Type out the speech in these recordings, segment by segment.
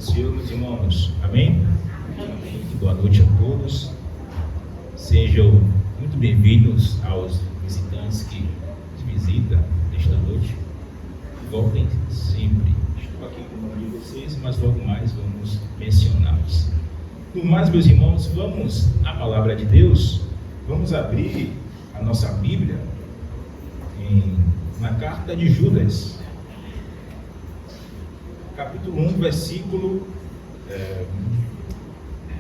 Senhor, meus irmãos. Amém? Amém. Boa noite a todos. Sejam muito bem-vindos aos visitantes que nos visitam nesta noite. Voltem sempre. Estou aqui com o nome de vocês, mas logo mais vamos mencioná-los. No mais, meus irmãos, vamos à palavra de Deus. Vamos abrir a nossa Bíblia na carta de Judas. Capítulo 1, versículo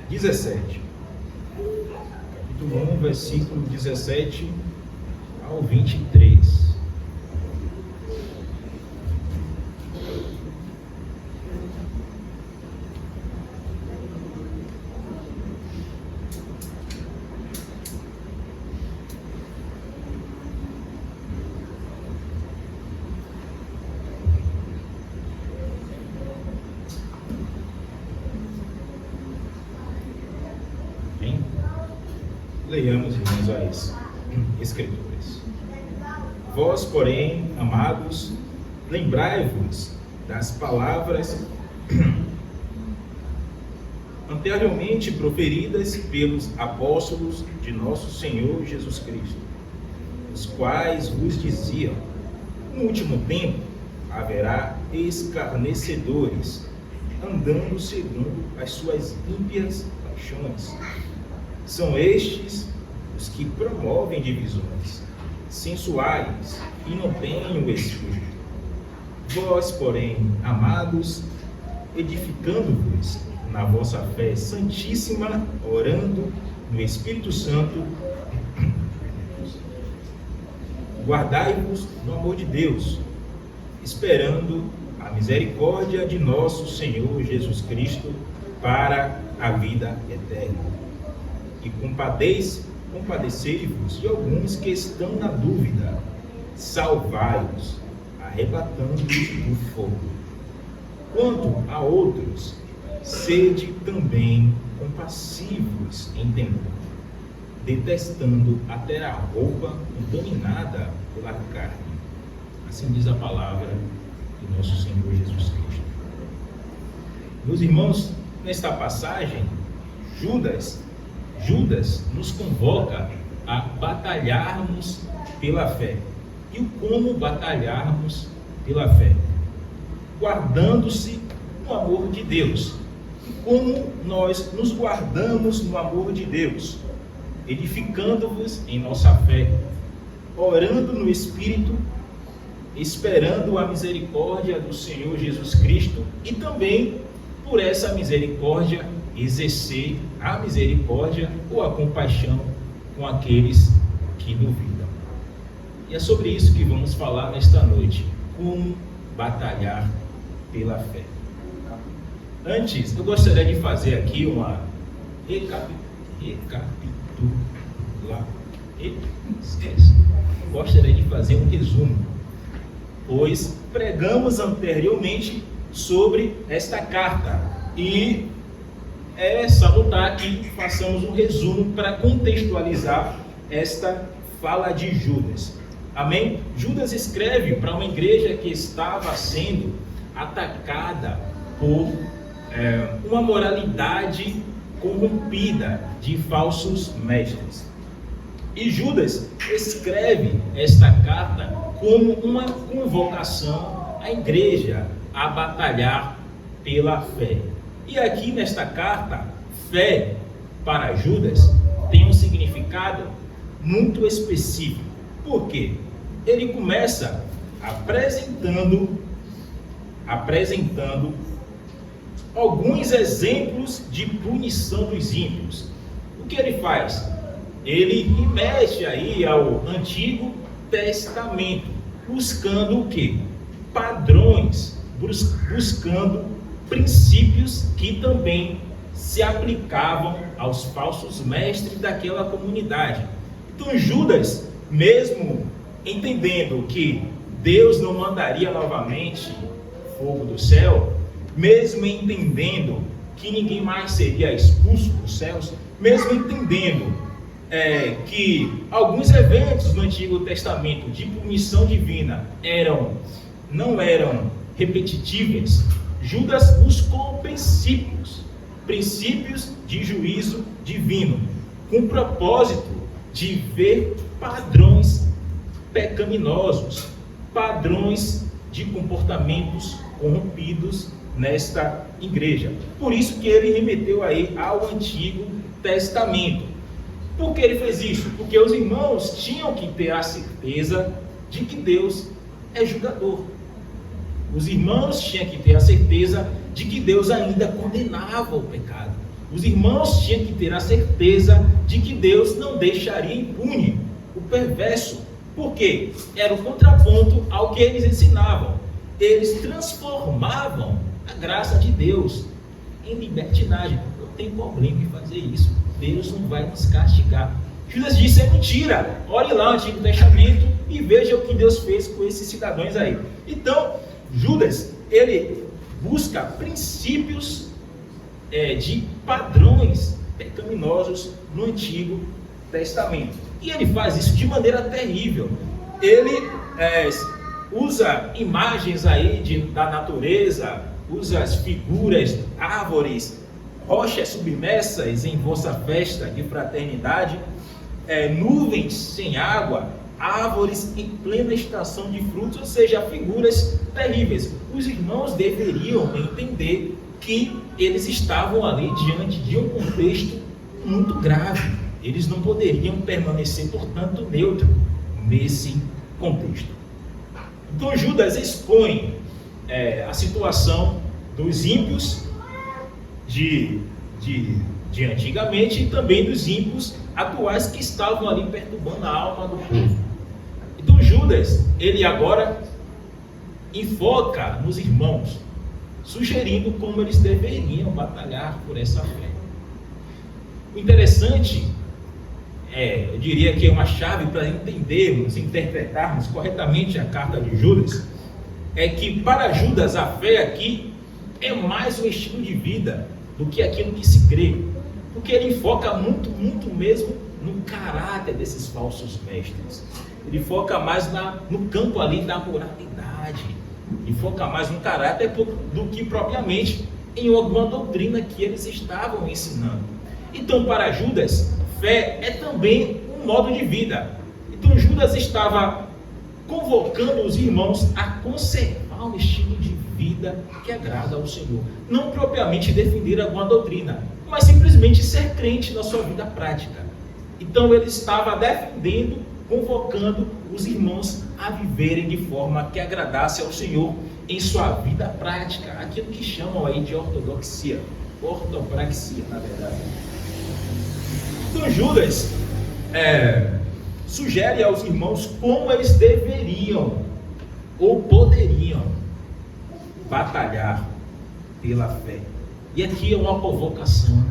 17. Capítulo 1, versículo 17 ao 23. Leiamos, irmãos, as Escrituras. Vós, porém, amados, lembrai-vos das palavras anteriormente proferidas pelos apóstolos de nosso Senhor Jesus Cristo, os quais vos diziam: no último tempo haverá escarnecedores, andando segundo as suas ímpias paixões. São estes os que promovem divisões, sensuais e não têm o Espírito. Vós, porém, amados, edificando-vos na vossa fé santíssima, orando no Espírito Santo, guardai-vos no amor de Deus, esperando a misericórdia de nosso Senhor Jesus Cristo para a vida eterna. E compadecei-vos de alguns que estão na dúvida, salvai-os, arrebatando-os do fogo. Quanto a outros, sede também compassivos em temor, detestando até a roupa contaminada pela carne. Assim diz a palavra do nosso Senhor Jesus Cristo. Meus irmãos, nesta passagem, Judas nos convoca a batalharmos pela fé. E o como batalharmos pela fé? Guardando-se no amor de Deus. E como nós nos guardamos no amor de Deus? Edificando-vos em nossa fé, orando no Espírito, esperando a misericórdia do Senhor Jesus Cristo e também, por essa misericórdia, exercer a misericórdia ou a compaixão com aqueles que duvidam. E é sobre isso que vamos falar nesta noite: como batalhar pela fé. Antes, eu gostaria de fazer aqui uma gostaria de fazer um resumo, pois pregamos anteriormente sobre esta carta e é salutar que façamos um resumo para contextualizar esta fala de Judas. Amém? Judas escreve para uma igreja que estava sendo atacada por uma moralidade corrompida de falsos mestres. E Judas escreve esta carta como uma convocação à igreja a batalhar pela fé. E aqui nesta carta, fé para Judas tem um significado muito específico. Por quê? Ele começa apresentando alguns exemplos de punição dos ímpios. O que ele faz? Ele remete aí ao Antigo Testamento, buscando o quê? Padrões, buscando princípios que também se aplicavam aos falsos mestres daquela comunidade. Então Judas, mesmo entendendo que Deus não mandaria novamente fogo do céu, mesmo entendendo que ninguém mais seria expulso dos céus, mesmo entendendo que alguns eventos no Antigo Testamento de punição divina não eram repetitivos, Judas buscou princípios de juízo divino, com o propósito de ver padrões pecaminosos, padrões de comportamentos corrompidos nesta igreja. Por isso que ele remeteu aí ao Antigo Testamento. Por que ele fez isso? Porque os irmãos tinham que ter a certeza de que Deus é julgador. Os irmãos tinham que ter a certeza de que Deus ainda condenava o pecado. Os irmãos tinham que ter a certeza de que Deus não deixaria impune o perverso. Por quê? Era o contraponto ao que eles ensinavam. Eles transformavam a graça de Deus em libertinagem. Não tem problema em fazer isso. Deus não vai nos castigar. Judas disse: é mentira. Olhe lá o Antigo Testamento e veja o que Deus fez com esses cidadãos aí. Então, Judas, ele busca princípios de padrões pecaminosos no Antigo Testamento. E ele faz isso de maneira terrível. Ele usa imagens aí da natureza, usa as figuras, árvores, rochas submersas em vossa festa de fraternidade, nuvens sem água, árvores em plena estação de frutos, ou seja, figuras terríveis. Os irmãos deveriam entender que eles estavam ali diante de um contexto muito grave. Eles não poderiam permanecer, portanto, neutro nesse contexto. Então Judas expõe a situação dos ímpios de antigamente e também dos ímpios atuais que estavam ali perturbando a alma do povo. Então Judas, ele agora enfoca nos irmãos, sugerindo como eles deveriam batalhar por essa fé. O interessante, eu diria que é uma chave para entendermos, interpretarmos corretamente a carta de Judas, é que para Judas a fé aqui é mais um estilo de vida do que aquilo que se crê, porque ele foca muito mesmo no caráter desses falsos mestres. Ele foca mais no campo ali da moralidade, ele foca mais no caráter do que propriamente em alguma doutrina que eles estavam ensinando. Então, para Judas, fé é também um modo de vida. Então Judas estava convocando os irmãos a conservar um estilo de vida que agrada ao Senhor. Não propriamente defender alguma doutrina, mas simplesmente ser crente na sua vida prática. Então ele estava defendendo, convocando os irmãos a viverem de forma que agradasse ao Senhor em sua vida prática, aquilo que chamam aí de ortopraxia, na verdade. Então Judas sugere aos irmãos como eles deveriam ou poderiam batalhar pela fé. E aqui é uma provocação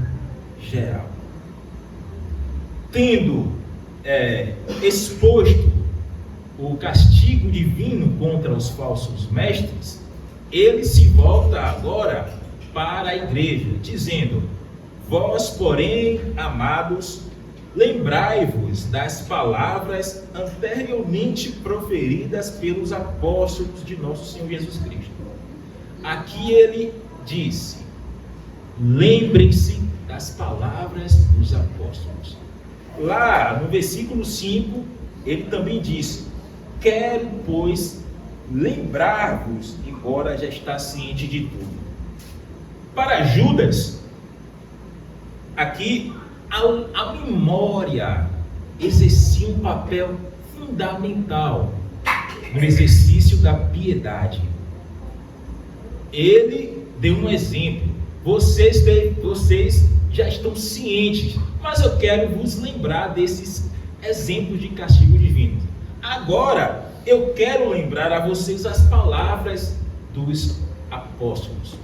geral. Tendo exposto o castigo divino contra os falsos mestres, ele se volta agora para a igreja, dizendo: vós, porém, amados, lembrai-vos das palavras anteriormente proferidas pelos apóstolos de nosso Senhor Jesus Cristo. Aqui ele disse: lembrem-se das palavras dos apóstolos. Lá no versículo 5, ele também disse: quero, pois, lembrar-vos, embora já está ciente de tudo. Para Judas, aqui a memória exercia um papel fundamental no exercício da piedade. Ele deu um exemplo: vocês já estão cientes, mas eu quero vos lembrar desses exemplos de castigo divino. Agora eu quero lembrar a vocês as palavras dos apóstolos.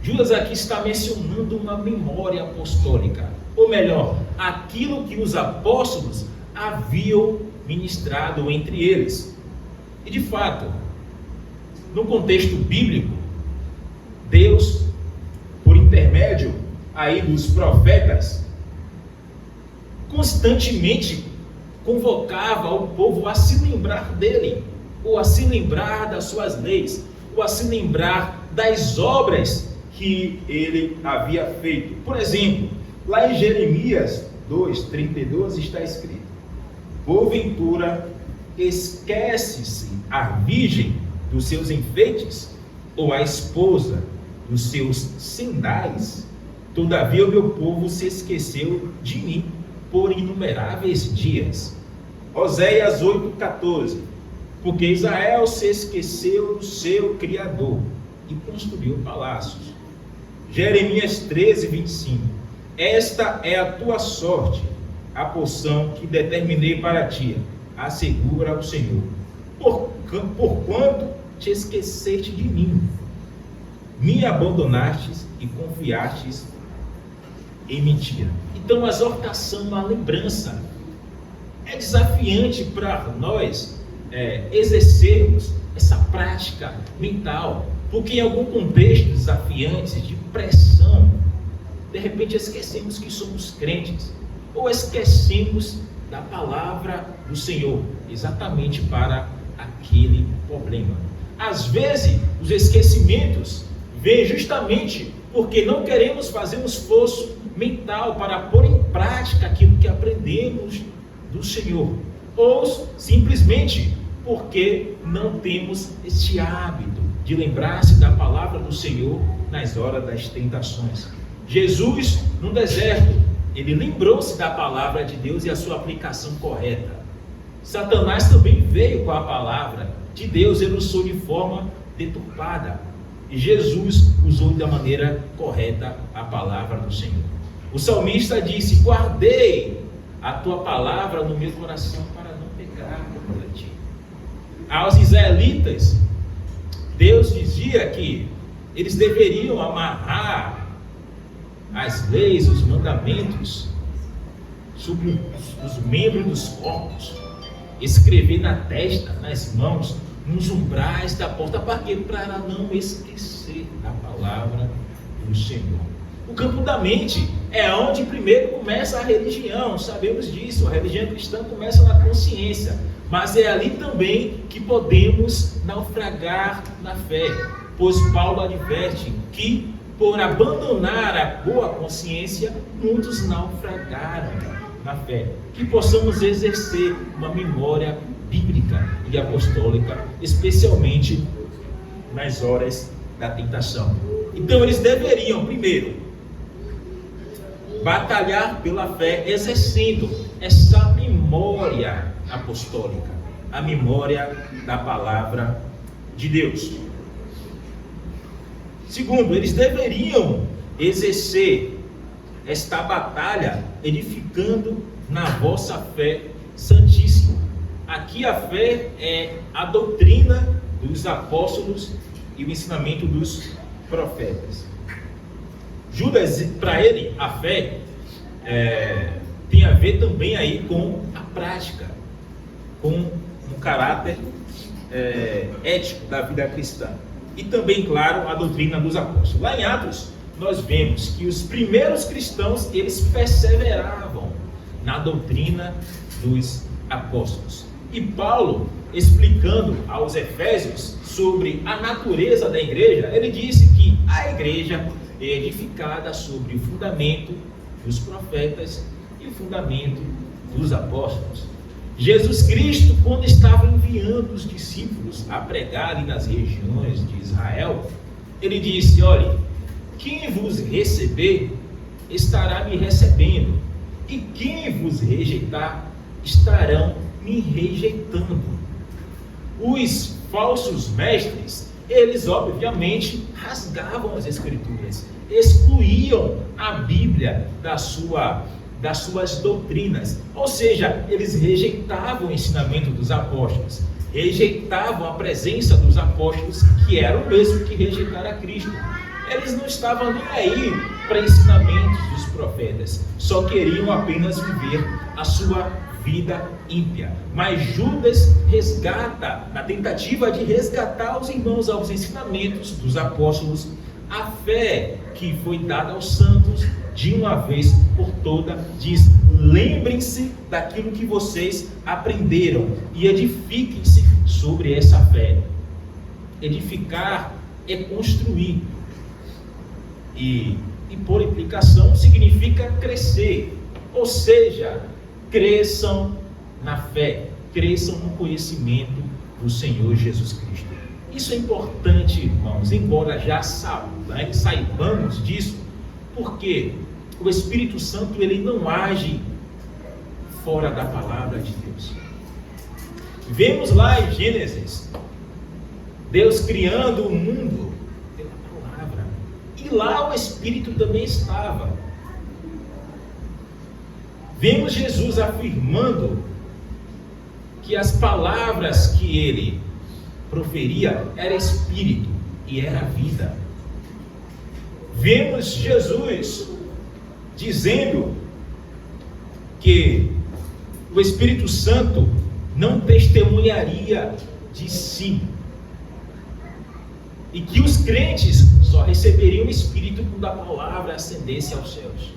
Judas aqui está mencionando uma memória apostólica, ou melhor, aquilo que os apóstolos haviam ministrado entre eles. E de fato, no contexto bíblico, Deus, por intermédio aí dos profetas, constantemente convocava o povo a se lembrar dele, ou a se lembrar das suas leis, ou a se lembrar das obras que ele havia feito. Por exemplo, lá em Jeremias 2:32 está escrito: porventura esquece-se a virgem dos seus enfeites, ou a esposa dos seus sendais? Todavia o meu povo se esqueceu de mim por inumeráveis dias. Oséias 8:14: porque Israel se esqueceu do seu Criador e construiu palácios. Jeremias 13:25: esta é a tua sorte, a porção que determinei para ti, assegura o Senhor, porquanto te esqueceste de mim, me abandonastes e confiastes em mentira. Então, a exortação, a lembrança, é desafiante para nós exercermos essa prática mental, porque em algum contexto desafiante, de pressão, de repente esquecemos que somos crentes, ou esquecemos da palavra do Senhor, exatamente para aquele problema. Às vezes, os esquecimentos vêm justamente porque não queremos fazer um esforço mental para pôr em prática aquilo que aprendemos do Senhor, ou simplesmente porque não temos este hábito de lembrar-se da palavra do Senhor nas horas das tentações. Jesus, no deserto, ele lembrou-se da palavra de Deus e a sua aplicação correta. Satanás também veio com a palavra de Deus, ele usou de forma deturpada, e Jesus usou da maneira correta a palavra do Senhor. O salmista disse: guardei a tua palavra no meu coração para não pecar contra ti. Aos israelitas, Deus dizia que eles deveriam amarrar as leis, os mandamentos sobre os membros dos corpos, escrever na testa, nas mãos, nos umbrais da porta. Para quê? Para não esquecer da palavra do Senhor. O campo da mente é onde primeiro começa a religião, sabemos disso. A religião cristã começa na consciência, mas é ali também que podemos naufragar na fé, pois Paulo adverte que por abandonar a boa consciência, muitos naufragaram na fé. Que possamos exercer uma memória bíblica e apostólica, especialmente nas horas da tentação. Então eles deveriam, primeiro, batalhar pela fé, exercendo essa memória apostólica, a memória da palavra de Deus. Segundo, eles deveriam exercer esta batalha edificando na vossa fé santíssima. Aqui a fé é a doutrina dos apóstolos e o ensinamento dos profetas. Judas, para ele, a fé tem a ver também aí com a prática, com um caráter ético da vida cristã. E também, claro, a doutrina dos apóstolos. Lá em Atos, nós vemos que os primeiros cristãos, eles perseveravam na doutrina dos apóstolos. E Paulo, explicando aos Efésios sobre a natureza da igreja, ele disse que a igreja é edificada sobre o fundamento dos profetas e o fundamento dos apóstolos. Jesus Cristo, quando estava enviando os discípulos a pregar ali nas regiões de Israel, ele disse: olhe, quem vos receber estará me recebendo, e quem vos rejeitar estarão me rejeitando. Os falsos mestres, eles obviamente rasgavam as escrituras, excluíam a Bíblia das suas doutrinas, ou seja, eles rejeitavam o ensinamento dos apóstolos, rejeitavam a presença dos apóstolos, que era o mesmo que rejeitar a Cristo. Eles não estavam nem aí para ensinamentos dos profetas, só queriam apenas viver a sua vida ímpia. Mas Judas resgata, na tentativa de resgatar os irmãos aos ensinamentos dos apóstolos, a fé que foi dada aos santos de uma vez por toda, diz: lembrem-se daquilo que vocês aprenderam e edifiquem-se sobre essa fé. Edificar é construir. E por implicação, significa crescer. Ou seja, cresçam na fé, cresçam no conhecimento do Senhor Jesus Cristo. Isso é importante, irmãos, embora já saibamos disso, porque o Espírito Santo ele não age fora da palavra de Deus. Vemos lá em Gênesis, Deus criando o mundo pela palavra, e lá o Espírito também estava. Vemos Jesus afirmando que as palavras que ele proferia era Espírito e era vida. Vemos Jesus dizendo que o Espírito Santo não testemunharia de si, e que os crentes só receberiam o Espírito quando a palavra ascendesse aos céus.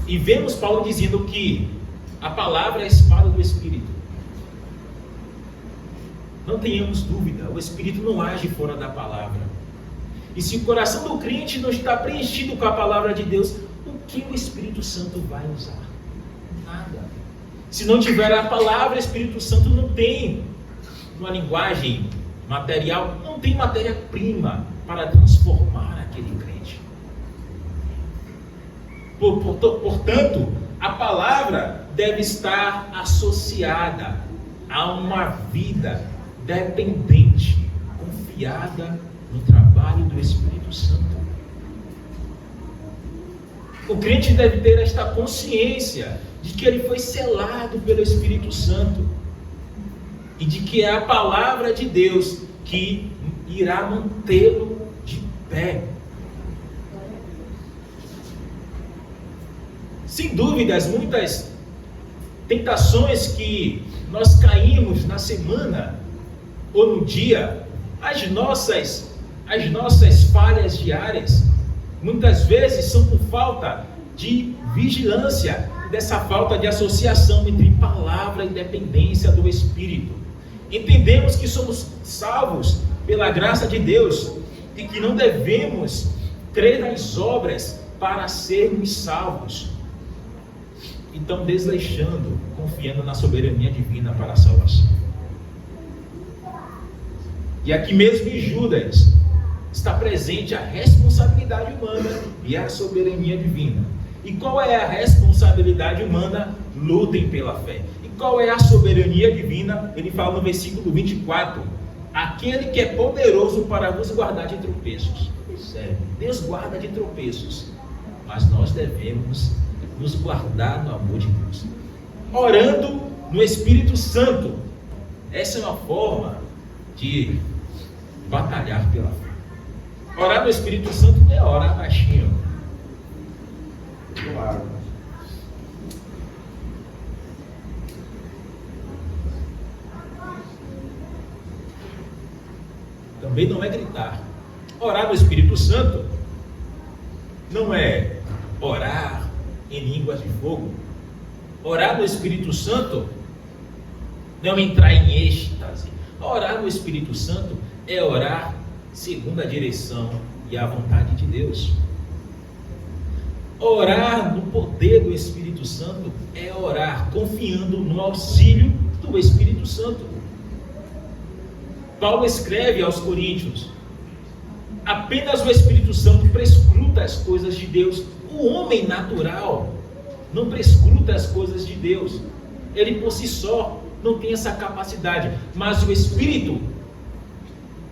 E vemos Paulo dizendo que a palavra é a espada do Espírito. Não tenhamos dúvida, o Espírito não age fora da palavra. E se o coração do crente não está preenchido com a palavra de Deus, o que o Espírito Santo vai usar? Nada. Se não tiver a palavra, o Espírito Santo não tem, numa linguagem material, não tem matéria-prima para transformar aquele crente. Portanto, a palavra deve estar associada a uma vida dependente, confiada no trabalho do Espírito Santo. O crente deve ter esta consciência de que ele foi selado pelo Espírito Santo e de que é a palavra de Deus que irá mantê-lo de pé. Sem dúvidas, muitas tentações que nós caímos na semana ou no dia, as nossas falhas diárias, muitas vezes são por falta de vigilância, dessa falta de associação entre palavra e dependência do Espírito. Entendemos que somos salvos pela graça de Deus e que não devemos crer nas obras para sermos salvos. Então, desleixando, confiando na soberania divina para a salvação. E aqui mesmo em Judas está presente a responsabilidade humana e a soberania divina. E qual é a responsabilidade humana? Lutem pela fé. E qual é a soberania divina? Ele fala no versículo 24: aquele que é poderoso para vos guardar de tropeços. Sério, Deus guarda de tropeços, mas nós devemos nos guardar no amor de Deus, orando no Espírito Santo. Essa é uma forma de batalhar pela fé. Orar no Espírito Santo não é orar baixinho. Claro. Também não é gritar. Orar no Espírito Santo não é orar em línguas de fogo. Orar no Espírito Santo não é entrar em êxtase. Orar no Espírito Santo é orar segundo a direção e a vontade de Deus. Orar no poder do Espírito Santo é orar confiando no auxílio do Espírito Santo. Paulo escreve aos Coríntios: apenas o Espírito Santo prescruta as coisas de Deus. O homem natural não prescruta as coisas de Deus. Ele por si só não tem essa capacidade. Mas o Espírito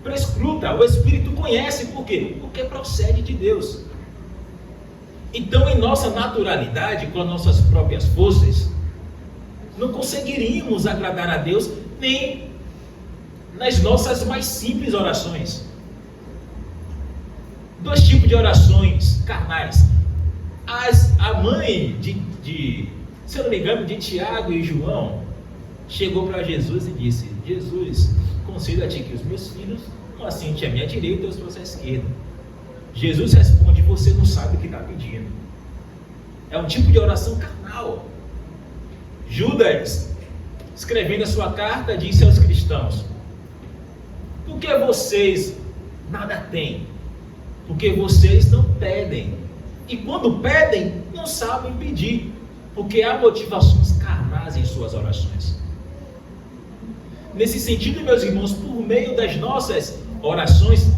prescruta, o Espírito conhece. Por quê? Porque procede de Deus. Então, em nossa naturalidade, com as nossas próprias forças, não conseguiríamos agradar a Deus nem nas nossas mais simples orações. Dois tipos de orações carnais. A mãe se eu não me engano, de Tiago e João, chegou para Jesus e disse: Jesus, conceda-te que os meus filhos não assentem à minha direita e os à esquerda. Jesus responde: você não sabe o que está pedindo. É um tipo de oração carnal. Judas, escrevendo a sua carta, disse aos cristãos: por que vocês nada têm? Porque vocês não pedem. E quando pedem, não sabem pedir, porque há motivações carnais em suas orações. Nesse sentido, meus irmãos, por meio das nossas orações,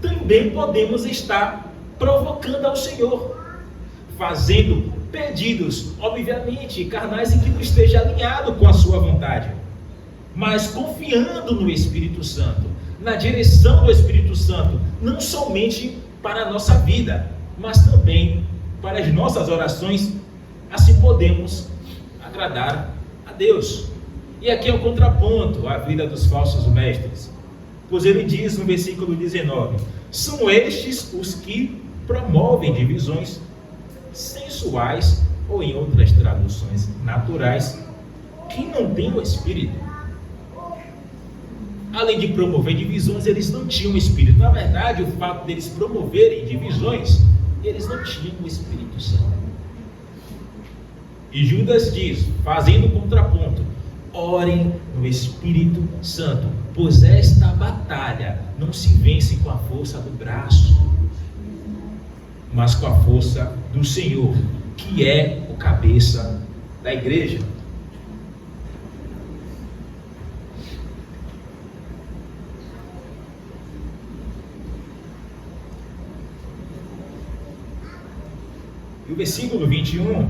também podemos estar provocando ao Senhor, fazendo pedidos, obviamente, carnais e que não esteja alinhado com a sua vontade, mas confiando no Espírito Santo, na direção do Espírito Santo, não somente para a nossa vida, mas também para as nossas orações. Assim podemos agradar a Deus. E aqui é o contraponto à vida dos falsos mestres, pois ele diz no versículo 19: são estes os que promovem divisões sensuais, ou em outras traduções naturais, que não têm o Espírito. Além de promover divisões, eles não tinham o Espírito. Na verdade, o fato deles promoverem divisões, eles não tinham o Espírito Santo. E Judas diz, fazendo o contraponto: orem no Espírito Santo, pois esta batalha não se vence com a força do braço, mas com a força do Senhor, que é o cabeça da igreja. E o versículo 21,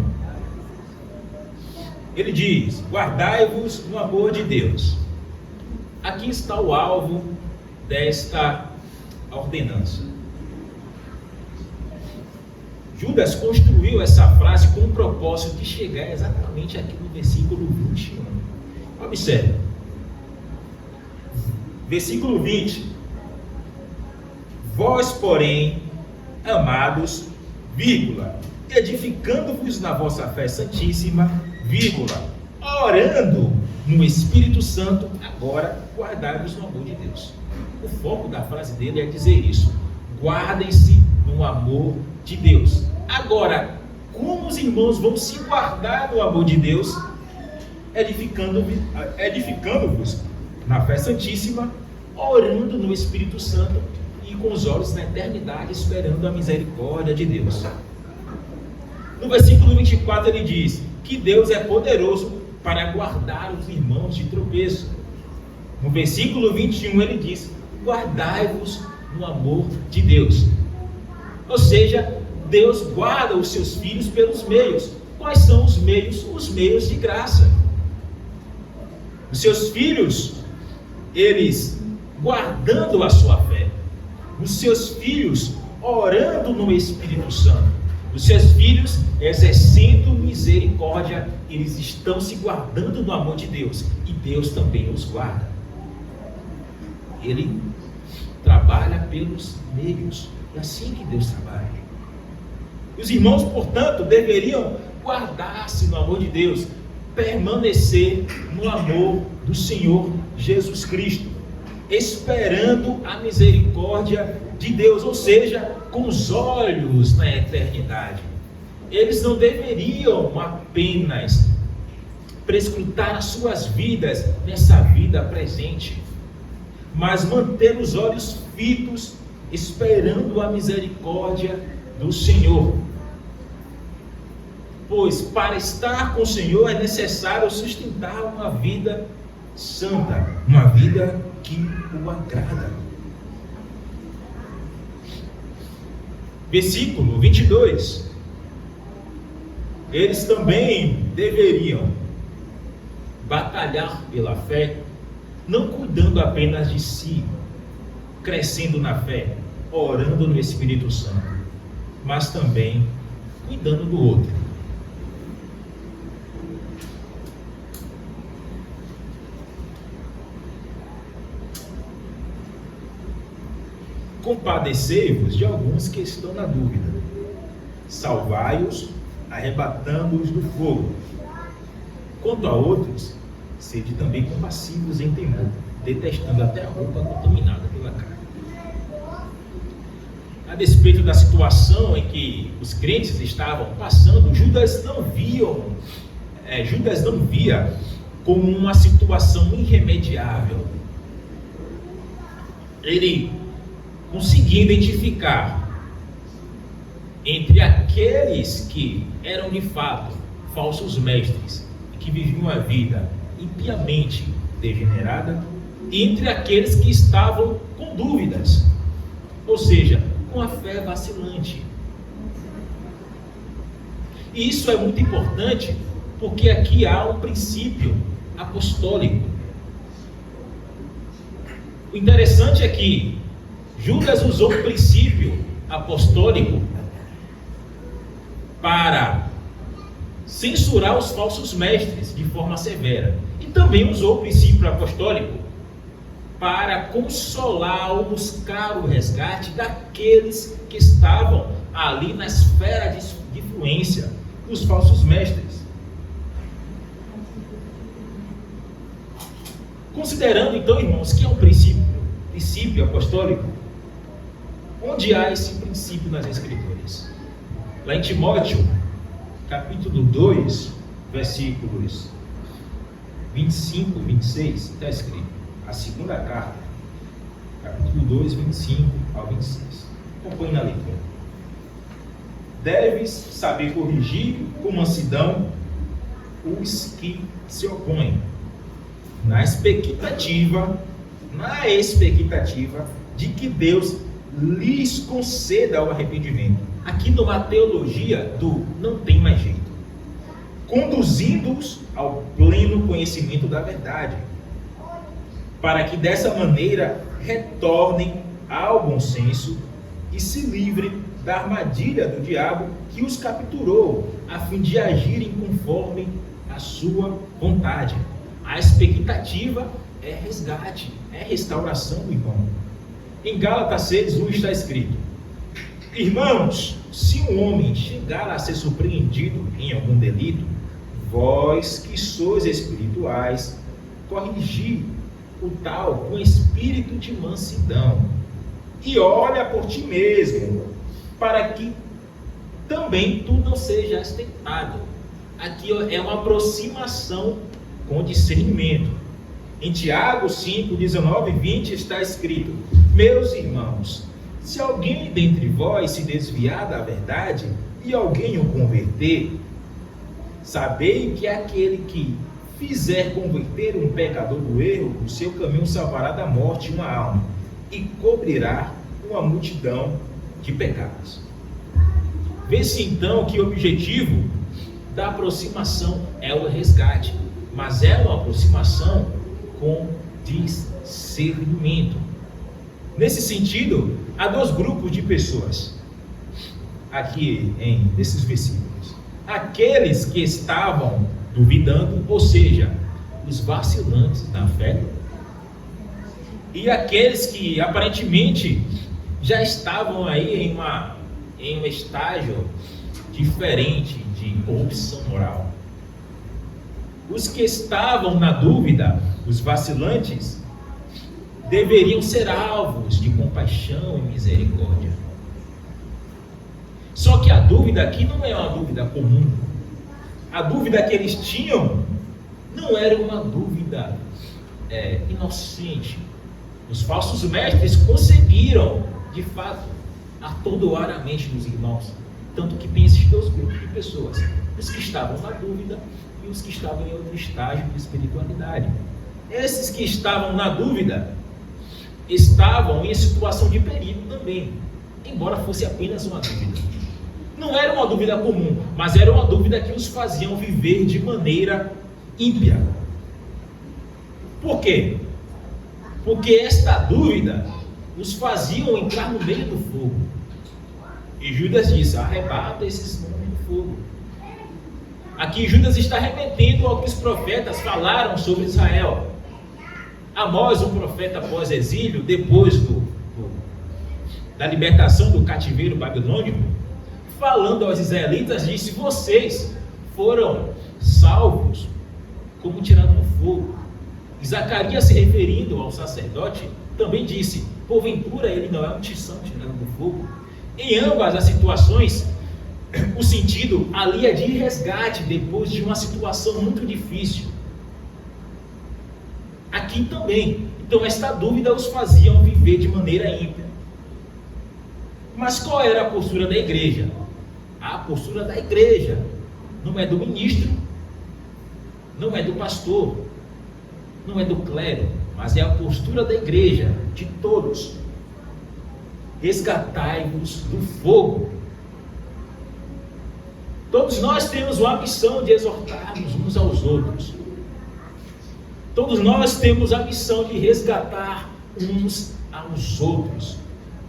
ele diz: guardai-vos no amor de Deus. Aqui está o alvo desta ordenança. Judas construiu essa frase com o propósito de chegar exatamente aqui no versículo 21. Observe. Versículo 20. Vós, porém, amados, vírgula, edificando-vos na vossa fé santíssima, vírgula, orando no Espírito Santo, agora guardai-vos no amor de Deus. O foco da frase dele é dizer isso: guardem-se no amor de Deus. Agora, como os irmãos vão se guardar no amor de Deus? Edificando-vos na fé santíssima, orando no Espírito Santo e com os olhos na eternidade, esperando a misericórdia de Deus. No versículo 24 ele diz que Deus é poderoso para guardar os irmãos de tropeço. No versículo 21 ele diz: guardai-vos no amor de Deus. Ou seja, Deus guarda os seus filhos pelos meios. Quais são os meios? Os meios de graça. Os seus filhos, eles guardando a sua fé. Os seus filhos orando no Espírito Santo. Os seus filhos exercendo misericórdia, eles estão se guardando no amor de Deus, e Deus também os guarda. Ele trabalha pelos meios, é assim que Deus trabalha. Os irmãos, portanto, deveriam guardar-se no amor de Deus, permanecer no amor do Senhor Jesus Cristo, esperando a misericórdia de Deus, ou seja, com os olhos na eternidade. Eles não deveriam apenas prescrutar as suas vidas nessa vida presente, mas manter os olhos fitos, esperando a misericórdia do Senhor. Pois para estar com o Senhor é necessário sustentar uma vida santa, uma vida que o agrada. Versículo 22. Eles também deveriam batalhar pela fé, não cuidando apenas de si, crescendo na fé, orando no Espírito Santo, mas também cuidando do outro. Compadecei-vos de alguns que estão na dúvida, salvai-os, arrebatando-os do fogo. Quanto a outros, sede também compassivos em temor, detestando até a roupa contaminada pela carne. A despeito da situação em que os crentes estavam passando, Judas não via como uma situação irremediável. ele conseguia identificar entre aqueles que eram de fato falsos mestres e que viviam a vida impiamente degenerada, entre aqueles que estavam com dúvidas, ou seja, com a fé vacilante. E isso é muito importante porque aqui há um princípio apostólico. O interessante é que Judas usou o princípio apostólico para censurar os falsos mestres de forma severa. E também usou o princípio apostólico para consolar ou buscar o resgate daqueles que estavam ali na esfera de influência dos falsos mestres. Considerando então, irmãos, que é um princípio apostólico, onde há esse princípio nas Escrituras? Lá em Timóteo, capítulo 2, versículos 25 e 26, está escrito, a segunda carta, capítulo 2, 25 ao 26. Acompanhe na leitura. Deves saber corrigir com mansidão os que se opõem, na expectativa de que Deus lhes conceda o arrependimento. Aqui numa teologia do não tem mais jeito, conduzindo-os ao pleno conhecimento da verdade, para que dessa maneira retornem ao bom senso e se livrem da armadilha do diabo que os capturou, a fim de agirem conforme a sua vontade. A expectativa é resgate, é restauração do irmão. Em Gálatas 6:1 está escrito: irmãos, se um homem chegar a ser surpreendido em algum delito, vós que sois espirituais, corrigi o tal com espírito de mansidão, e olha por ti mesmo, para que também tu não sejas tentado. Aqui é uma aproximação com discernimento. Em Tiago 5:19 e 20 está escrito: meus irmãos, se alguém dentre vós se desviar da verdade e alguém o converter, sabei que aquele que fizer converter um pecador do erro, o seu caminho salvará da morte uma alma e cobrirá uma multidão de pecados. Vê-se então que o objetivo da aproximação é o resgate, mas é uma aproximação com discernimento. Nesse sentido, há dois grupos de pessoas aqui nesses versículos: aqueles que estavam duvidando, ou seja, os vacilantes na fé, e aqueles que aparentemente já estavam aí em um estágio diferente de corrupção moral. Os que estavam na dúvida, os vacilantes, deveriam ser alvos de compaixão e misericórdia. Só que a dúvida aqui não é uma dúvida comum. A dúvida que eles tinham não era uma dúvida inocente. Os falsos mestres conseguiram, de fato, atordoar a mente dos irmãos. Tanto que tem esses dois grupos de pessoas: os que estavam na dúvida e os que estavam em outro estágio de espiritualidade. Esses que estavam na dúvida estavam em situação de perigo também, embora fosse apenas uma dúvida. Não era uma dúvida comum, mas era uma dúvida que os faziam viver de maneira ímpia. Por quê? Porque esta dúvida os faziam entrar no meio do fogo. E Judas disse: arrebata esses homens do fogo. Aqui Judas está remetendo ao que os profetas falaram sobre Israel. Amós, um profeta pós-exílio, depois da libertação do cativeiro babilônico, falando aos israelitas, disse: vocês foram salvos como tirados do fogo. E Zacarias, se referindo ao sacerdote, também disse: porventura ele não é um tição tirado do fogo. Em ambas as situações, o sentido ali é de resgate depois de uma situação muito difícil. Aqui também. Então esta dúvida os fazia viver de maneira ímpia. Mas qual era a postura da igreja? A postura da igreja não é do ministro, não é do pastor, não é do clero, mas é a postura da igreja, de todos. Resgatai-vos do fogo. Todos nós temos a missão de exortarmos uns aos outros. Todos nós temos a missão de resgatar uns aos outros.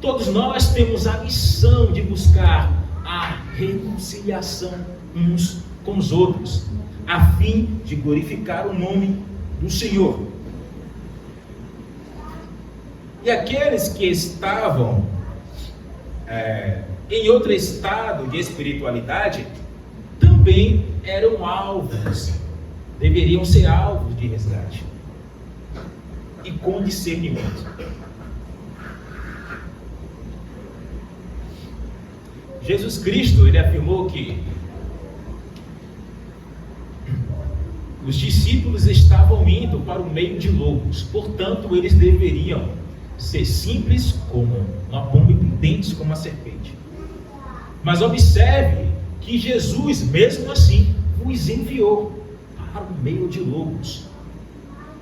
Todos nós temos a missão de buscar a reconciliação uns com os outros, a fim de glorificar o nome do Senhor. E aqueles que estavam em outro estado de espiritualidade também eram alvos, deveriam ser alvos de resgate e com discernimento. Jesus Cristo, ele afirmou que os discípulos estavam indo para o meio de lobos, portanto eles deveriam ser simples como uma pomba e prudentes como a serpente. Mas observe que Jesus, mesmo assim, os enviou para o meio de lobos.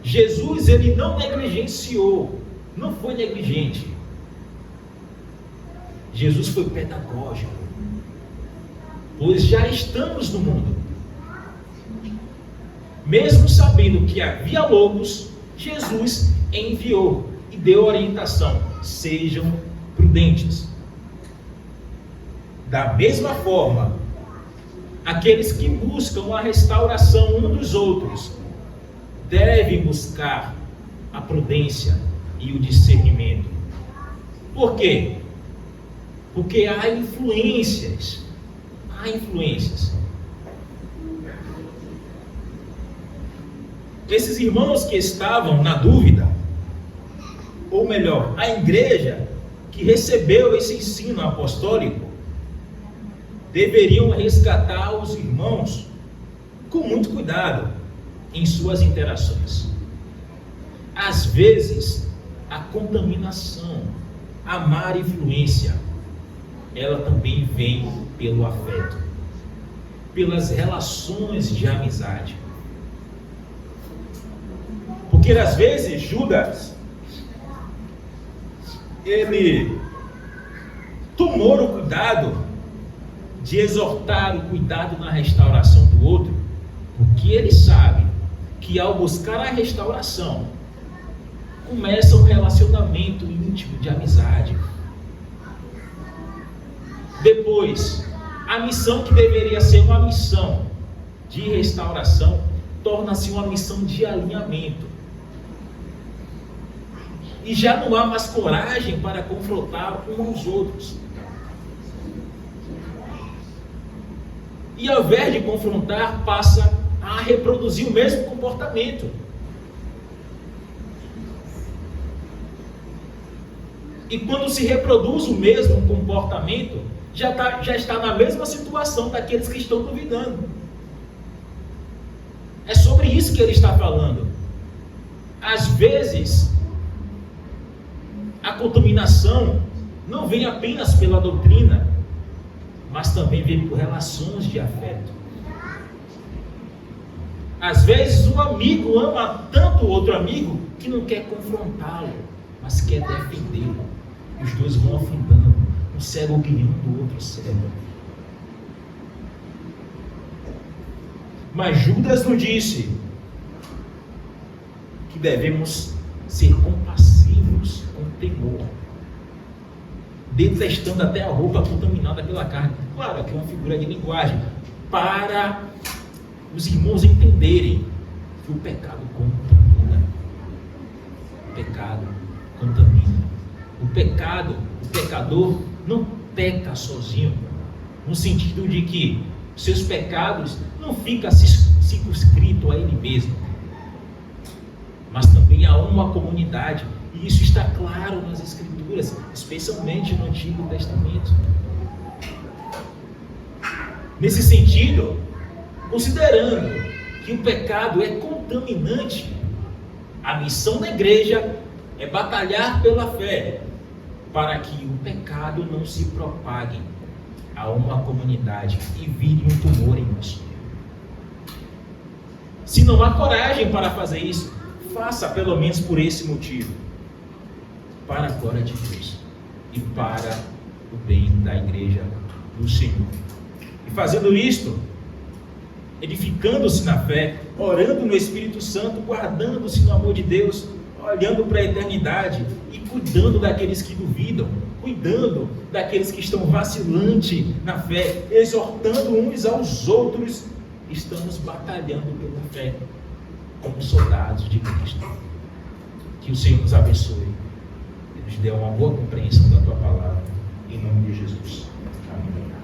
Jesus, ele não negligenciou, não foi negligente. Jesus foi pedagógico, pois já estamos no mundo. Mesmo sabendo que havia lobos, Jesus enviou e deu orientação: sejam prudentes. Da mesma forma, aqueles que buscam a restauração uns dos outros devem buscar a prudência e o discernimento. Por quê? Porque há influências. Esses irmãos que estavam na dúvida, ou melhor, a igreja que recebeu esse ensino apostólico, deveriam resgatar os irmãos com muito cuidado em suas interações. Às vezes, a contaminação, a má influência, ela também vem pelo afeto, pelas relações de amizade. Porque às vezes Judas, ele tomou o cuidado de exortar o cuidado na restauração do outro, porque ele sabe que ao buscar a restauração, começa um relacionamento íntimo de amizade. Depois, a missão que deveria ser uma missão de restauração, torna-se uma missão de alinhamento. E já não há mais coragem para confrontar uns aos outros. E ao invés de confrontar, passa a reproduzir o mesmo comportamento. E quando se reproduz o mesmo comportamento, já está na mesma situação daqueles que estão duvidando. É sobre isso que ele está falando. Às vezes, a contaminação não vem apenas pela doutrina, mas também vem por relações de afeto. Às vezes um amigo ama tanto o outro amigo que não quer confrontá-lo, mas quer defendê-lo. E os dois vão afundando, um cego guiando o outro cego. Mas Judas nos disse que devemos ser compassivos com temor, detestando até a roupa contaminada pela carne. Claro que é uma figura de linguagem, para os irmãos entenderem que o pecado contamina. O pecado contamina. O pecador não peca sozinho, no sentido de que seus pecados não ficam circunscritos a ele mesmo, mas também a uma comunidade. E isso está claro nas Escrituras, especialmente no Antigo Testamento. Nesse sentido, considerando que o pecado é contaminante, a missão da igreja É batalhar pela fé, para que o pecado não se propague a uma comunidade e vire um tumor em nós. Se não há coragem para fazer isso, faça pelo menos por esse motivo, para a glória de Deus e para o bem da igreja do Senhor. E fazendo isto, edificando-se na fé, orando no Espírito Santo, guardando-se no amor de Deus, olhando para a eternidade e cuidando daqueles que duvidam, cuidando daqueles que estão vacilantes na fé, exortando uns aos outros, estamos batalhando pela fé, como soldados de Cristo. Que o Senhor nos abençoe e nos dê uma boa compreensão da tua palavra, em nome de Jesus. Amém.